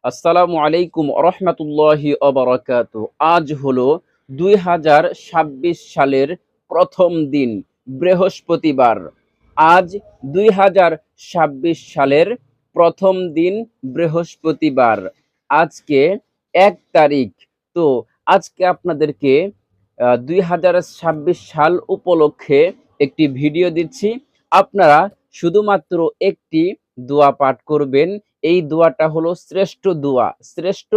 আসসালামু আলাইকুম রহমতুল্লাহি অবরাকাতু। আজ হলো 2026 সালের প্রথম দিন, বৃহস্পতিবার। আজ 2026 সালের প্রথম দিন, বৃহস্পতিবার। আজকে 1 তারিখ। তো আজকে আপনাদেরকে 2026 সাল উপলক্ষে একটি ভিডিও দিচ্ছি। আপনারা শুধুমাত্র একটি দোয়া পাঠ করবেন। এই দোয়াটা হলো শ্রেষ্ঠ দোয়া, শ্রেষ্ঠ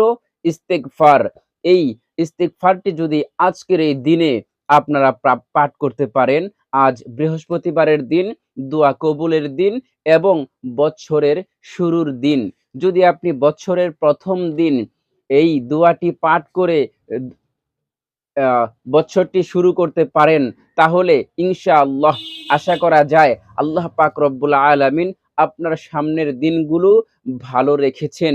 ইস্তেগফার। এই ইস্তেগফারটি যদি আজকের এই দিনে আপনারা পাঠ করতে পারেন, আজ বৃহস্পতিবারের দিন, দোয়া কবুলের দিন এবং বছরের শুরুর দিন। যদি আপনি বছরের প্রথম দিন এই দোয়াটি পাঠ করে বছরটি শুরু করতে পারেন, তাহলে ইনশাআল্লাহ আশা করা যায় আল্লাহ পাক রব্বুল আলামিন আপনার সামনের দিনগুলো ভালো রেখেছেন,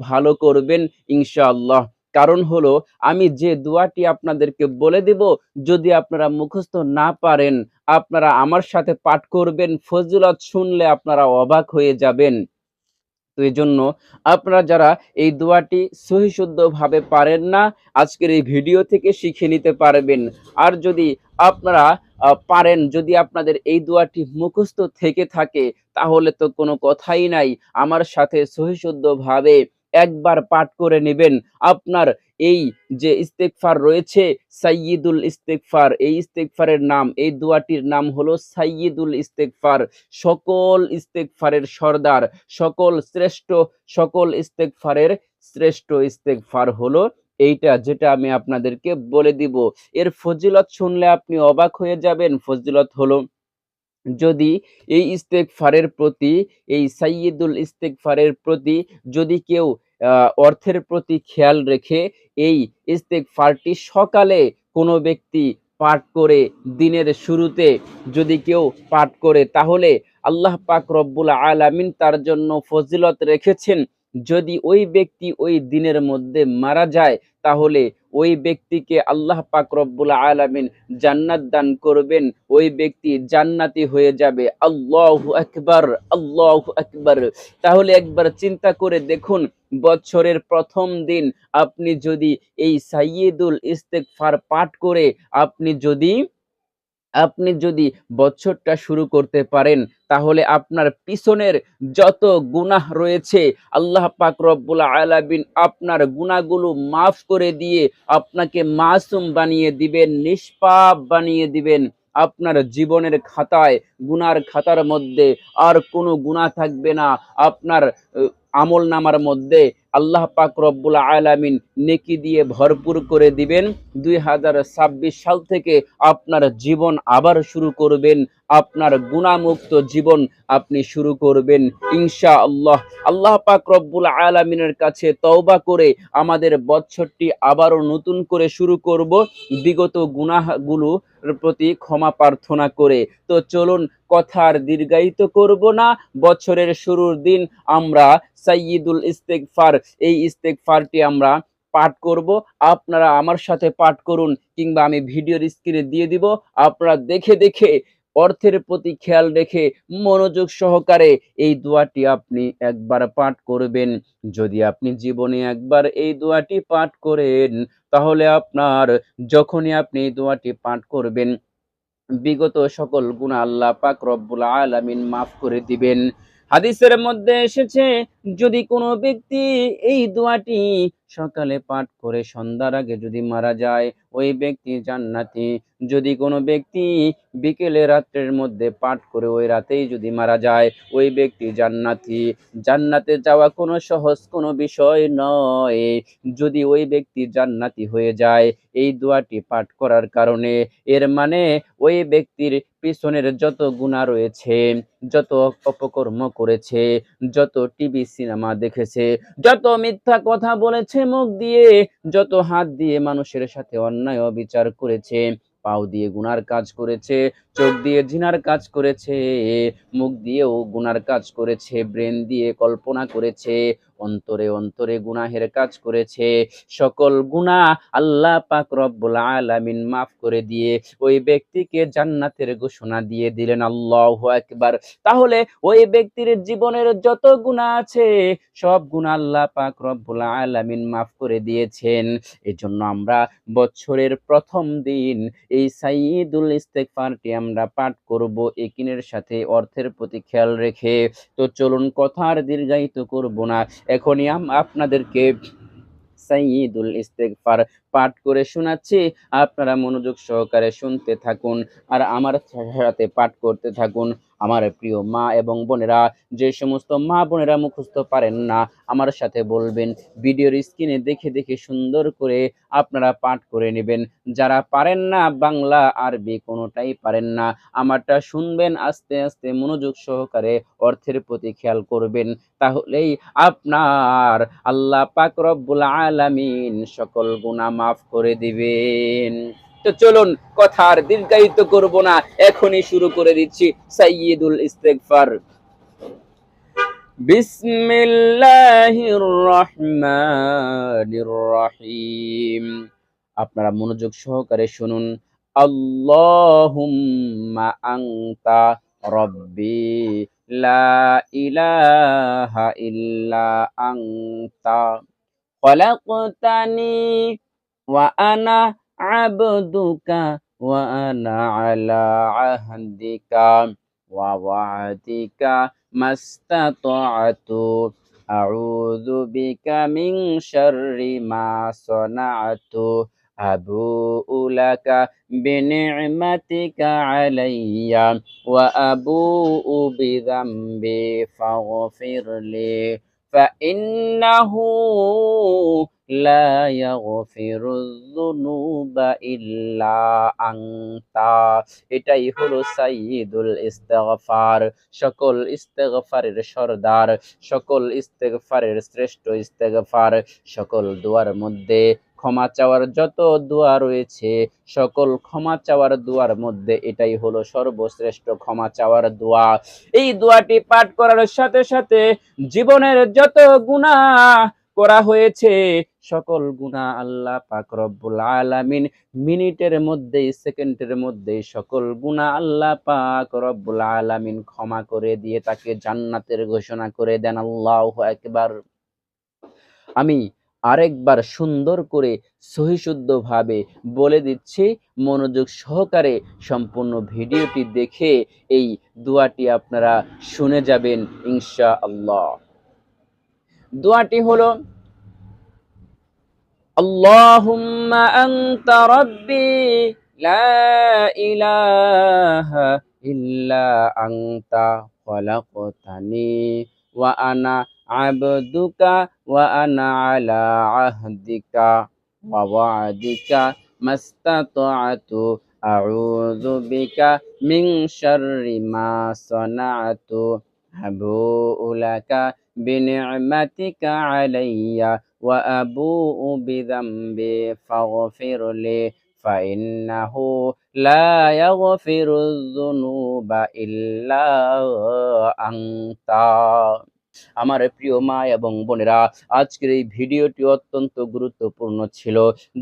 ভালো করবেন ইনশাআল্লাহ। কারণ হলো, আমি যে দোয়াটি আপনাদেরকে বলে দেব, যদি আপনারা মুখস্থ না পারেন, আপনারা আমার সাথে পাঠ করবেন, ফজিলত শুনলে আপনারা অবাক হয়ে যাবেন। তো এজন্য আপনারা যারা এই দোয়াটি সহি শুদ্ধভাবে পারেন না, আজকের এই ভিডিও থেকে শিখে নিতে পারবেন। আর যদি আপনারা পারেন, যদি আপনাদের এই দোয়াটি মুখস্থ থেকে থাকে, তাহলে তো কোনো কথাই নাই। আমার সাথে সহি শুদ্ধভাবে একবার পাঠ করে নেবেন। আপনার এই যে ইস্তেগফার রয়েছে, সাইয়্যিদুল ইস্তেগফার, এই ইস্তেগফারের নাম, এই দোয়াটির নাম হলো সাইয়্যিদুল ইস্তেগফার। সকল ইস্তেগফারের সর্দার, সকল ইস্তেগফারের শ্রেষ্ঠ ইস্তেগফার হলো এইটা, যেটা আমি আপনাদেরকে বলে দিব। এর ফজিলত শুনলে আপনি অবাক হয়ে যাবেন। ফজিলত হলো, যদি এই ইস্তেগফারের প্রতি, এই সাইয়্যিদুল ইস্তেগফারের প্রতি যদি কেউ অর্থের প্রতি খেয়াল রেখে এই ইস্তেগফারটি সকালে কোনো ব্যক্তি পাঠ করে, দিনের শুরুতে যদি কেউ পাঠ করে, তাহলে আল্লাহ পাক রব্বুল আলামিন তার জন্য ফজিলত রেখেছেন। যদি ওই ব্যক্তি ওই দিনের মধ্যে মারা যায়, তাহলে ওই ব্যক্তিকে আল্লাহ পাক রব্বুল আলামিন জান্নাত দান করবেন। ওই ব্যক্তি জান্নাতি হয়ে যাবে। আল্লাহু আকবার, আল্লাহু আকবার। তাহলে একবার চিন্তা করে দেখুন, বছরের প্রথম দিন আপনি যদি এই সাইয়্যিদুল ইস্তেগফার পাঠ করে আপনি যদি বছরটা শুরু করতে পারেন, তাহলে আপনার পিছনের যত গুনাহ রয়েছে, আল্লাহ পাক রব্বুল আলামিন আপনার গুনাহগুলো মাফ করে দিয়ে আপনাকে মাসুম বানিয়ে দিবেন, নিষ্পাপ বানিয়ে দিবেন। আপনার জীবনের খাতায়, গুনার খাতার মধ্যে আর কোনো গুনাহ থাকবে না। আপনার আমলনামার মধ্যে আল্লাহ পাক রব্বুল আলামিন নেকি দিয়ে ভরপুর করে দিবেন। 2026 সাল থেকে আপনার জীবন আবার শুরু করবেন, আপনার গুনাহমুক্ত জীবন আপনি শুরু করবেন ইনশাআল্লাহ। আল্লাহ পাক রব্বুল আলামিনের কাছে তওবা করে আমাদের বছরটি আবারও নতুন করে শুরু করব, বিগত গুনাহগুলোর প্রতি ক্ষমা প্রার্থনা করে। তো চলুন, কথা আর দীর্ঘায়িত করব না। বছরের শুরুর দিন আমরা সাইয়্যিদুল ইস্তেগফার, এই ইস্তেগফারটি আমরা পাঠ করব। আপনারা আমার সাথে পাঠ করুন, কিংবা আমি ভিডিওর স্ক্রিনে দিয়ে দিব। আপনারা দেখে দেখে, অর্থের প্রতি খেয়াল রেখে, মনোযোগ সহকারে এই দোয়াটি আপনি একবার পাঠ করবেন। যদি আপনি জীবনে একবার এই দোয়াটি পাঠ করেন, তাহলে আপনার, যখনই আপনি এই দোয়াটি পাঠ করবেন, বিগত সকল গুনাহ আল্লাহ পাক রব্বুল আলামিন মাফ করে দিবেন। হাদিসের মধ্যে এসেছে, যদি কোনো ব্যক্তি এই দোয়াটি সকালে পাঠ করে সন্ধ্যার আগে যদি মারা যায়, ওই ব্যক্তি জান্নাতি। যদি কোনো ব্যক্তি বিকেলে, রাত্রের মধ্যে পাঠ করে ওই রাতেই যদি মারা যায়, ওই ব্যক্তি জান্নাতি। জান্নাতে যাওয়া কোনো সহজ কোনো বিষয় নয়। যদি ওই ব্যক্তি জান্নাতি হয়ে যায় এই দোয়াটি পাঠ করার কারণে, এর মানে ওই ব্যক্তির পিছনের যত গুনাহ রয়েছে, যত অপকর্ম করেছে, যত টিভি সিনেমা দেখেছে, যত মিথ্যা কথা বলেছে মুখ দিয়ে, যত হাত দিয়ে মানুষের সাথে অন্যায় অবিচার করেছে, পাও দিয়ে গুনার কাজ করেছে, চোখ দিয়ে জিনার কাজ করেছে, মুখ দিয়েও গুনার কাজ করেছে, ব্রেন দিয়ে কল্পনা করেছে, অন্তরে অন্তরে গুনাহের কাজ করেছে। সকল গুনাহ আল্লাহ পাক রব্বুল আলামিন মাফ করে দিয়ে ওই ব্যক্তিকে জান্নাতের ঘোষণা দিয়ে দিলেন। আল্লাহু আকবার। তাহলে ওই ব্যক্তির জীবনের যত গুনাহ আছে সব গুনাহ আল্লাহ পাক রব্বুল আলামিন মাফ করে দিয়েছেন। এজন্য আমরা বছরের প্রথম দিন এই সাইয়্যিদুল ইস্তেগফারটি আমরা পাঠ করব একিনের সাথে, অর্থের প্রতি খেয়াল রেখে। তো চলুন কথা আর দীর্ঘায়িত করব না। এখনই আপনাদেরকে সাইয়্যিদুল ইস্তেগফার পাঠ করে শোনাচ্ছি। আপনারা মনোযোগ সহকারে শুনতে থাকুন আর আমার সাথে পাঠ করতে থাকুন। আমার প্রিয় মা এবং বোনেরা, যে সমস্ত মা বোনেরা মুখস্থ পারেন না আমার সাথে বলবেন, ভিডিওর স্ক্রিনে দেখে দেখে সুন্দর করে আপনারা পাঠ করে নেবেন। যারা পারেন না, বাংলা আরবি কোনোটাই পারেন না, আমারটা শুনবেন আস্তে আস্তে মনোযোগ সহকারে, অর্থের প্রতি খেয়াল করবেন। তাহলেই আপনার আল্লাহ পাক রব্বুল আলামিন সকল গুনাহ মাফ করে দিবেন। তো চলুন কথা আর দীর্ঘায়িত করব না, এখনই শুরু করে দিচ্ছি সাইয়্যিদুল ইস্তেগফার। বিসমিল্লাহির রহমানির রহিম। আপনারা মনোযোগ সহকারে শুনুন। আল্লাহুম্মা আনতা রব্বি লা ইলাহা ইল্লা আনতা খলাকতানি ওয়া আনা আবদুকা ওয়া আনা আলা আহদিকা ওয়া ওয়া'দিকা মাস্তাতা'তু আউযু বিকা মিন শাররি মা সানা'তু আবুউ লাকা বিনি'মাতিকা আলাইয়া ওয়া আবুউ বিযামবি ফাগফিরলি ফাইন্নাহু লা ইয়াগফিরুয যুনুবা ইল্লা আনতা। এটাই হলো সাইয়্যিদুল ইস্তেগফার, সকল ইস্তেগফারের সরদার, সকল ইস্তেগফারের শ্রেষ্ঠ ইস্তেগফার। সকল দোয়ার মধ্যে ক্ষমা চাওয়ার যত দোয়া রয়েছে, সকল ক্ষমা চাওয়ার দোয়ার মধ্যে এটাই হলো সর্বশ্রেষ্ঠ ক্ষমা চাওয়ার দোয়া। এই দোয়াটি পাঠ করার সাথে সাথে জীবনের যত গুনাহ করা হয়েছে সকল গুনাহ আল্লাহ পাক রব্বুল আলামিন মিনিটের মধ্যেই, সেকেন্ডের মধ্যেই সকল গুনাহ আল্লাহ পাক রব্বুল আলামিন ক্ষমা করে দিয়ে তাকে জান্নাতের ঘোষণা করে দেন। আল্লাহু আকবার। আমি আরেকবার সুন্দর করে সহিশুদ্ধভাবে বলে দিচ্ছি, মনোযোগ সহকারে সম্পূর্ণ ভিডিওটি দেখে এই দোয়াটি আপনারা শুনে যাবেন ইনশাআল্লাহ। দোয়াটি হলো আল্লাহুম্মা আনতা রাব্বি লা ইলাহা ইল্লা আনতা খলাকতানি ওয়া আনা আবদুকা ওয়া আনা আলা আহদিকা ওয়া ওয়া'দিকা মাস্তাতা'তু আউযু বিকা মিন শাররি মা সানা'তু আবুউ লাকা বিনি'মাতিকা আলাইয়া ওয়া আবুউ বিযামবি ফাগফিরলি ফাইন্নাহু লা ইয়াগফিরুয যুনুবা ইল্লা আনতা। আমার প্রিয় মা এবং বোনেরা, আজকের এই ভিডিওটি অত্যন্ত গুরুত্বপূর্ণ ছিল।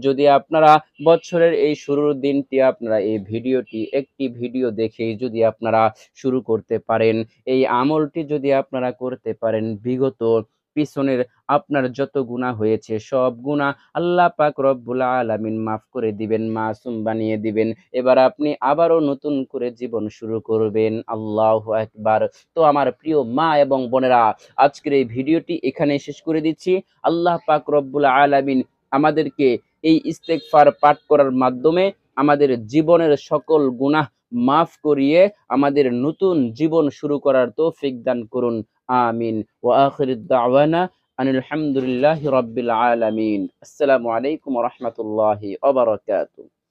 যদি আপনারা বছরের এই শুরুর দিনটি আপনারা এই ভিডিওটি একটি ভিডিও দেখেই যদি আপনারা শুরু করতে পারেন, এই আমলটি যদি আপনারা করতে পারেন, বিগত পিছনের আপনার যত গুনাহ হয়েছে সব গুনাহ আল্লাহ পাক রব্বুল আলামিন মাফ করে দিবেন, মাসুম বানিয়ে দিবেন। এবার আপনি আবারও নতুন করে জীবন শুরু করবেন। আল্লাহু আকবার। তো আমার প্রিয় মা এবং বোনেরা, আজকের এই ভিডিওটি এখানে শেষ করে দিচ্ছি। আল্লাহ পাক রব্বুল আলামিন আমাদেরকে এই ইস্তেগফার পাঠ করার মাধ্যমে আমাদের জীবনের সকল গুনাহ মাফ করিয়ে আমাদের নতুন জীবন শুরু করার তৌফিক দান করুন। আমিন। ওয়া আখিরুদ দাওয়ানা আনিল হামদুলিল্লাহি রাব্বিল আলামিন। আসসালামু আলাইকুম ওয়া রাহমাতুল্লাহি ওয়া বারাকাতুহু।